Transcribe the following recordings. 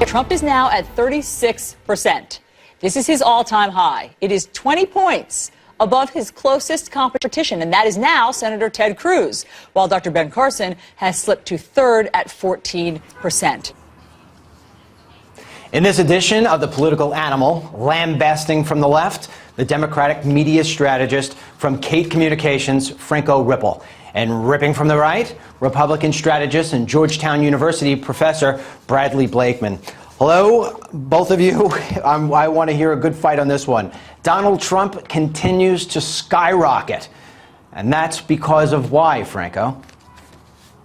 Trump is now at 36%. This is his all-time high. It is 20 points above his closest competition, and that is now Senator Ted Cruz, while Dr. Ben Carson has slipped to third at 14%. In this edition of The Political Animal, lambasting from the left, the Democratic media strategist from Cate Communications, Franco Ripple. And ripping from the right, Republican strategist and Georgetown University professor Bradley Blakeman. Hello, both of you. I want to hear a good fight on this one. Donald Trump continues to skyrocket. And that's because of why, Franco?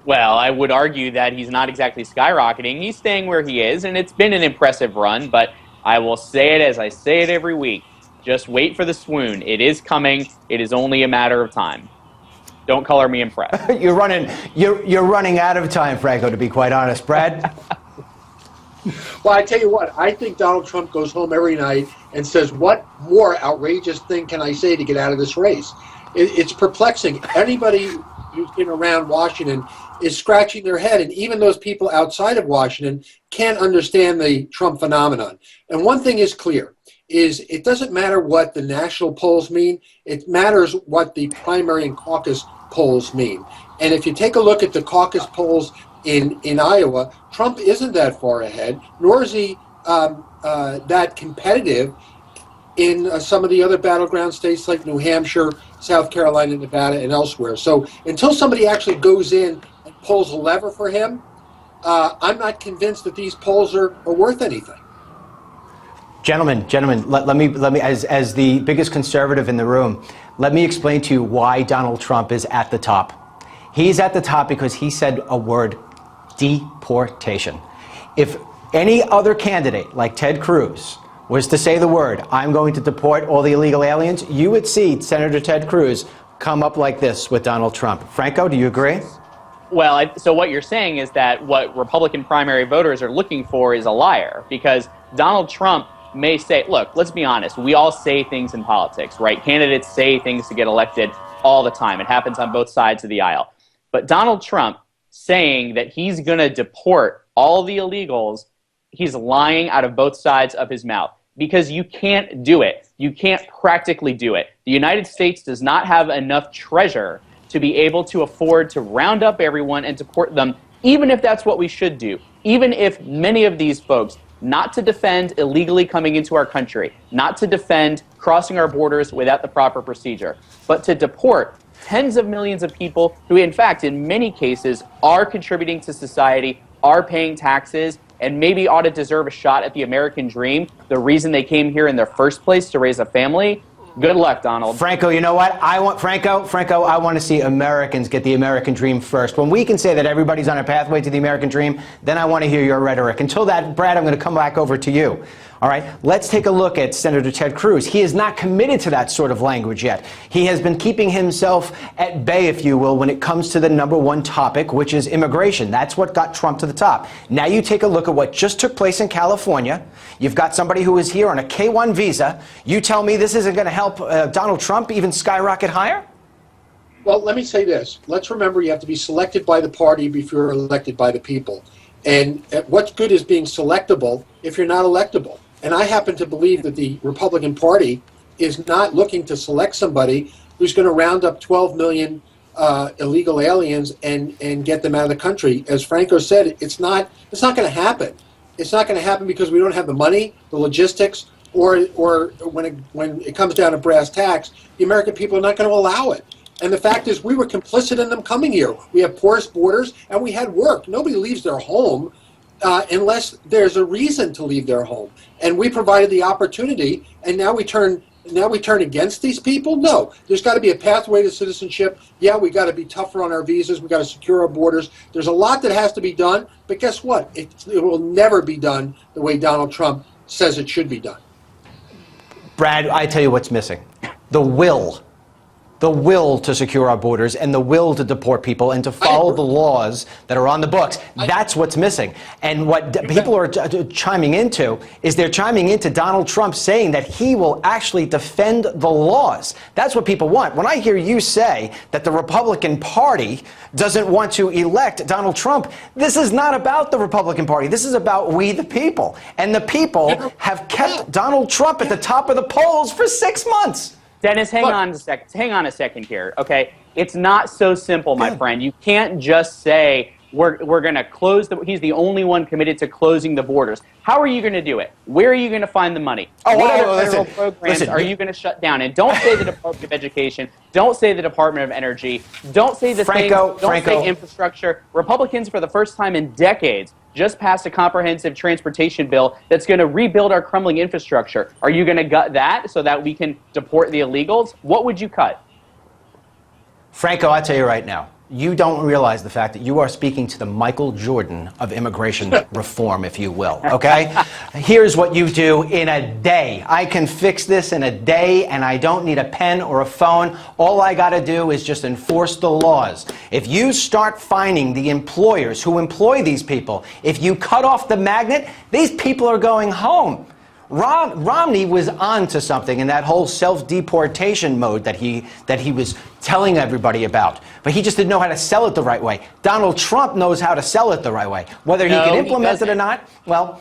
Well, I would argue that he's not exactly skyrocketing. He's staying where he is, and it's been an impressive run. But I will say it as I say it every week. Just wait for the swoon. It is coming. It is only a matter of time. Don't color me impressed. You're running out of time, Franco, to be quite honest. Brad? Well, I tell you what, I think Donald Trump goes home every night and says, what more outrageous thing can I say to get out of this race? It's perplexing. Anybody who's been around Washington is scratching their head, and even those people outside of Washington can't understand the Trump phenomenon. And one thing is clear, is it doesn't matter what the national polls mean, it matters what the primary and caucus polls mean. And if you take a look at the caucus polls in Iowa, Trump isn't that far ahead, nor is he that competitive in some of the other battleground states like New Hampshire, South Carolina, Nevada, and elsewhere. So until somebody actually goes in and pulls a lever for him, I'm not convinced that these polls are worth anything. Gentlemen, let me, as the biggest conservative in the room, let me explain to you why Donald Trump is at the top. He's at the top because he said a word: deportation. If any other candidate, like Ted Cruz, was to say the word, I'm going to deport all the illegal aliens, you would see Senator Ted Cruz come up like this with Donald Trump. Franco, do you agree? Well, so what you're saying is that what Republican primary voters are looking for is a liar, because Donald Trump may say, look, let's be honest, we all say things in politics, right? Candidates say things to get elected all the time. It happens on both sides of the aisle. But Donald Trump saying that he's going to deport all the illegals, he's lying out of both sides of his mouth, because you can't do it. You can't practically do it. The United States does not have enough treasure to be able to afford to round up everyone and deport them, even if that's what we should do, even if many of these folks, not to defend illegally coming into our country, not to defend crossing our borders without the proper procedure, but to deport tens of millions of people who, in fact, in many cases, are contributing to society, are paying taxes, and maybe ought to deserve a shot at the American dream, the reason they came here in the first place, to raise a family. Good luck, Donald. Franco, you know what? I want I want to see Americans get the American dream first. When we can say that everybody's on a pathway to the American dream, then I want to hear your rhetoric. Until that, Brad, I'm going to come back over to you. All right, let's take a look at Senator Ted Cruz. He is not committed to that sort of language yet. He has been keeping himself at bay, if you will, when it comes to the number one topic, which is immigration. That's what got Trump to the top. Now you take a look at what just took place in California. You've got somebody who is here on a K-1 visa. You tell me this isn't going to help Donald Trump even skyrocket higher? Well, let me say this. Let's remember you have to be selected by the party before you're elected by the people. And what good is being selectable if you're not electable? And I happen to believe that the Republican Party is not looking to select somebody who's going to round up 12 million illegal aliens and get them out of the country. As Franco said, it's not going to happen. It's not going to happen because we don't have the money, the logistics, or when it comes down to brass tacks, the American people are not going to allow it. And the fact is, we were complicit in them coming here. We have porous borders, and we had work. Nobody leaves their home unless there's a reason to leave their home. And we provided the opportunity, and now we turn against these people? No. There's got to be a pathway to citizenship. Yeah, we got to be tougher on our visas. We got to secure our borders. There's a lot that has to be done, but guess what? It will never be done the way Donald Trump says it should be done. Brad, I tell you what's missing. The will. the will to secure our borders and the will to deport people and to follow the laws that are on the books. That's what's missing. And what people are chiming into is they're chiming into Donald Trump saying that he will actually defend the laws. That's what people want. When I hear you say that the Republican Party doesn't want to elect Donald Trump, this is not about the Republican Party. This is about we the people. And the people have kept Donald Trump at the top of the polls for 6 months. Dennis, hang on a second here, okay? It's not so simple, my friend. You can't just say we're going to close he's the only one committed to closing the borders. How are you going to do it? Where are you going to find the money? What other federal programs are you going to shut down? And don't say the Department of Education. Don't say the Department of Energy. Don't say the don't say infrastructure. Republicans, for the first time in decades, just passed a comprehensive transportation bill that's going to rebuild our crumbling infrastructure. Are you going to gut that so that we can deport the illegals? What would you cut? Franco, I'll tell you right now, you don't realize the fact that you are speaking to the Michael Jordan of immigration reform, if you will, okay? Here's what you do in a day. I can fix this in a day, and I don't need a pen or a phone. All I got to do is just enforce the laws. If you start finding the employers who employ these people, if you cut off the magnet, these people are going home. Romney was on to something in that whole self-deportation mode that he was telling everybody about. But he just didn't know how to sell it the right way. Donald Trump knows how to sell it the right way. Whether he can implement it or not, well,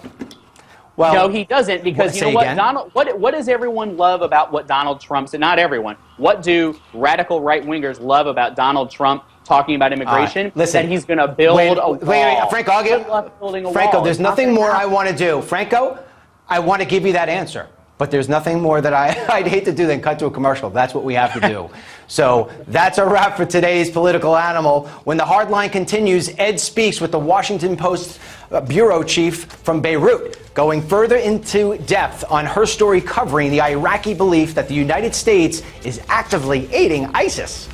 no, he doesn't, because you know what? What does everyone love about what Donald Trump said? Not everyone. What do radical right-wingers love about Donald Trump talking about immigration? Listen, that he's going to build a wall. Wait, Franco, there's nothing more I want to do. Franco, I want to give you that answer, but there's nothing more that I'd hate to do than cut to a commercial. That's what we have to do. So that's a wrap for today's Political Animal. When the hardline continues, Ed speaks with the Washington Post bureau chief from Beirut, going further into depth on her story covering the Iraqi belief that the United States is actively aiding ISIS.